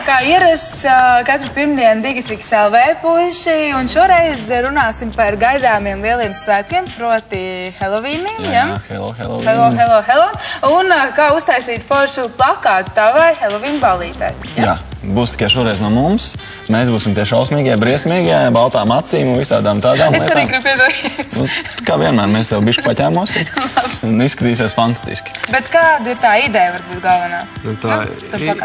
kā ierasts, katru pirmdienu Digitrix LV puiši, un šoreiz runāsim par gaidāmiem lieliem svētkiem, proti Halloweeniem, ja? Hello. Un kā uztaisīt foršu plakātu tavai Halloween ballītei. Jā, būs tikai šoreiz no mums. Mēs būsim tie šausmīgie, briesmīgie, baltām acīm un visādām tādām lietām. Es arī gribu piedalīties. Kā vienmēr, mēs tev bišķi paķēmosim un izskatīsies fantastiski. Bet kāda ir tā ideja, varbūt galvenā? Tā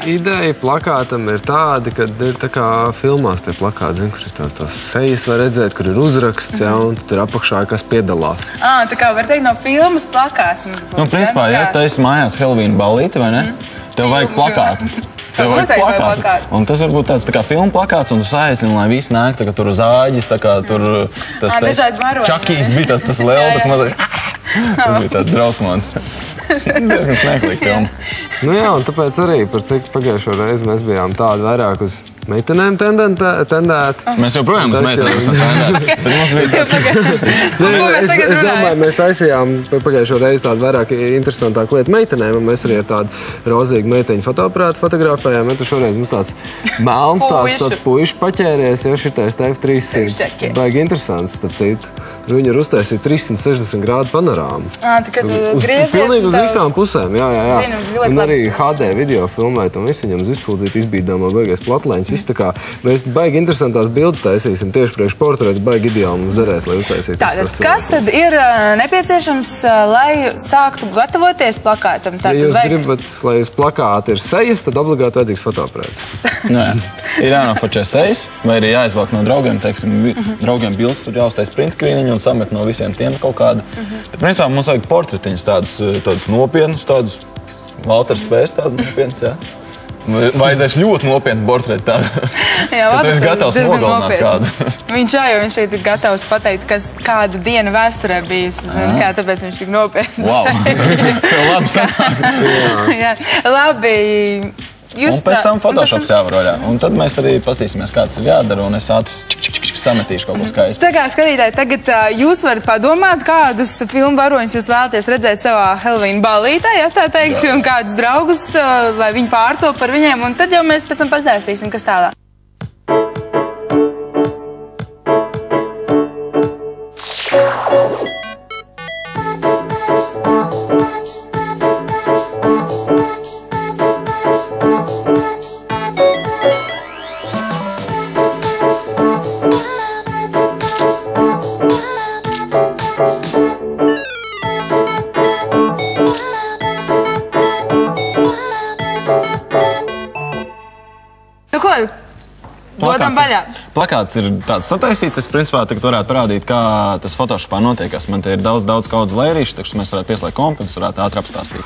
ideja plakātam ir tāda, ka ir tā kā filmās tie plakāti, zin, kur ir tās sejas var redzēt, kur ir uzraksts, jā, un tad ir apakšā, kas piedalās. Tā kā var teikt no filmas plakāts mums būs. Nu, principā, ja taisi mājās Halloween ballīti, vai ne? Tev vajag plakātu. Tev vajag plakātu. Un tas varbūt tāds tā kā filmu plakāts, un tu saicini, lai visi nāk, tā kā tur zāģis, tā kā tur Čakijs bija tas lelpas mazais. Tas bija tāds drausmons. Diezgan smieklīgi filma. Nu jā, un tāpēc arī, par cik pagājušo reizi mēs bijām tādi vairāk uz meitenēm tendēti. Mēs joprojām uz meitenēm esam tendēti. Es domāju, mēs taisījām pagājušo reizi tādu vairāk interesantāku lietu meitenēm, un mēs arī ar tādu rozīgu meiteņu fotoaparātu fotografējām. Un šoreiz mums tāds melns, tāds puiši paķēries, ja šitais TF300. Baigi interesants, tad citu. Viņi ir uztaisīja 360 grādu panorāmu. Tā kā tu griezies. Pilnīgi uz visām pusēm, jā. Un arī HD video filmēt, un visu viņam uz izpuldzīt izbīdāmā baigais platleņas. Viss tā kā mēs baigi interesantās bildes taisīsim tieši priekš portretu, baigi ideāli mums derēs, lai uztaisītu. Tātad, kas tad ir nepieciešams, lai sāktu gatavoties plakātam? Ja jūs gribat, lai uz plakāta ir sejas, tad obligāti vajadzīgs fotoaparāts. Ir jānofočē sejas, vai arī jāizvāk no draugiem, teiksim, draugiem bildes, tur jāuztais printskrīniņu un samet no visiem tiem kaut kādu. Bet principā mums vajag portretiņus tādus nopietnus, tādus Valters Spēs tādus nopietnus, jā. Vajadzēs ļoti nopietnu portretu tādu. Jā, Valters gatavs nogalināt kādu. Viņš šeit ir gatavs pateikt, kas kāda diena vēsturē bijusi, kā tāpēc viņš tik nopietns. Wow, labi sanāk. Jā, labi. Un pēc tam Photoshops jāvar vaļā. Un tad mēs arī pastīsimies, kāds ir jādara, un es ātri sametīšu kaut ko skaistu. Tā kā skatītāji, tagad jūs varat padomāt, kādus filmu varoņus jūs vēlaties redzēt savā Halloween ballītē, ja tā teikt, un kādus draugus, lai viņi pārto par viņiem, un tad jau mēs pēc tam pastāstīsim, kas tālāk. Plakāts ir tāds sataisīts. Es principā tagad varētu parādīt, kā tas Photoshopā notiekās. Man te ir daudz kaudz lērīšu, taču mēs varētu pieslēgt kompu, un es varētu ātri apstāstīt.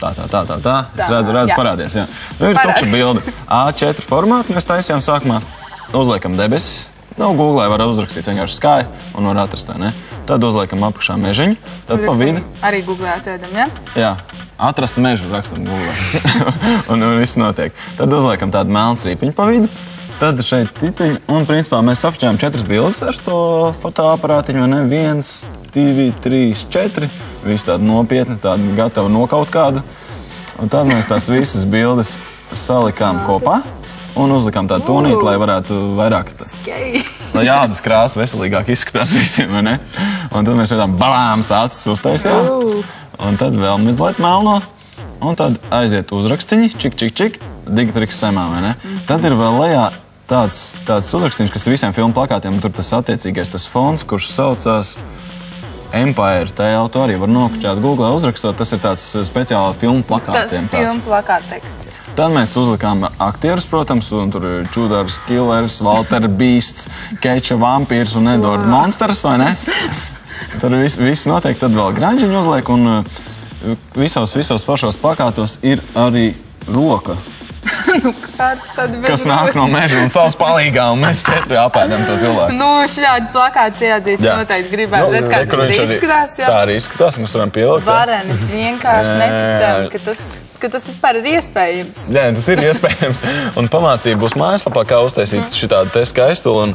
Tā. Es redzu parādies, jā. Nu, ir tukša bilde. A4 formātu mēs taisījām sākumā. Uzliekam debesis. Googlē var uzrakstīt vienkārši Sky un var atrast, ne? Tad uzliekam apakšā mežiņu. Tad pa vidu. Arī Googlē atradam, ja? Jā. Atrast mežu rakstam Googlē. Un viss notiek. Tad uzliekam tādu melnu strīpiņu pa vidu. Tad šeit tipiņi, un principā mēs apšķējām 4 bildes ar to fotoaparātiņu, vai ne? 1, 2, 3, 4. Visi tādi nopietni, tādi gatavi nokaut kādu. Un tad mēs tās visas bildes salikām kopā un uzlikām tādu tonīti, lai varētu vairāk lai ādas krāsa veselīgāk izskatās visiem, vai ne? Un tad mēs šādām balāmas acis uztaisījām. Un tad vēl mazliet melno. Un tad aiziet uzrakstiņi, čik, Digitrix semā, vai ne? Tad ir vēl lejā tāds uzrakstiņš, kas ir visiem filmu plakātiem, un tur tas attiecīgais tas fons, kurš saucās Empire Tale, to arī var nokļūt Googlē uzrakstot, tas ir tāds speciāli filmu plakātiem. Tas filmu plakāta teksts. Tad mēs uzlikām aktierus, protams, un tur ir Čudars, Killers, Walter Beasts, Keča Vampīrs un Edward Monsters, vai ne? Tur viss notiek, tad vēl graņģiņu uzliek, un visos foršos plakātos ir arī roka. Kas nāk no meža un savas palīgā, un mēs 4 apēdam to cilvēku. Nu, šādi plakāts iedzīts noteikti gribētu. Redz, kā tas izskatās, jā? Tā arī izskatās, mēs varam pielikt. Vareni, vienkārši neticami, ka ka tas vispār ir iespējams. Nē, tas ir iespējams. Un pamācība būs mājaslapā, kā uztaisīt šitādu te skaistu un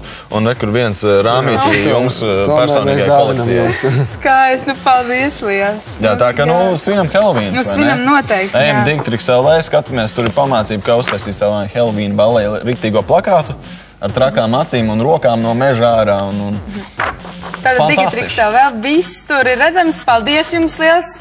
kur viens rāmītī jums personīgai kolekcijai. Skaisti, paldies liels. Jā, tā ka, svinam Halloween. Svinam noteikti. Ejam Digitrix LV, skatāmies, tur ir pamācība, kā uztaisīt savu Halloween ballē riktīgo plakātu ar trakām acīm un rokām no meža ārā. Tātad Digitrix LV, viss tur ir redzams. Paldies jums liels!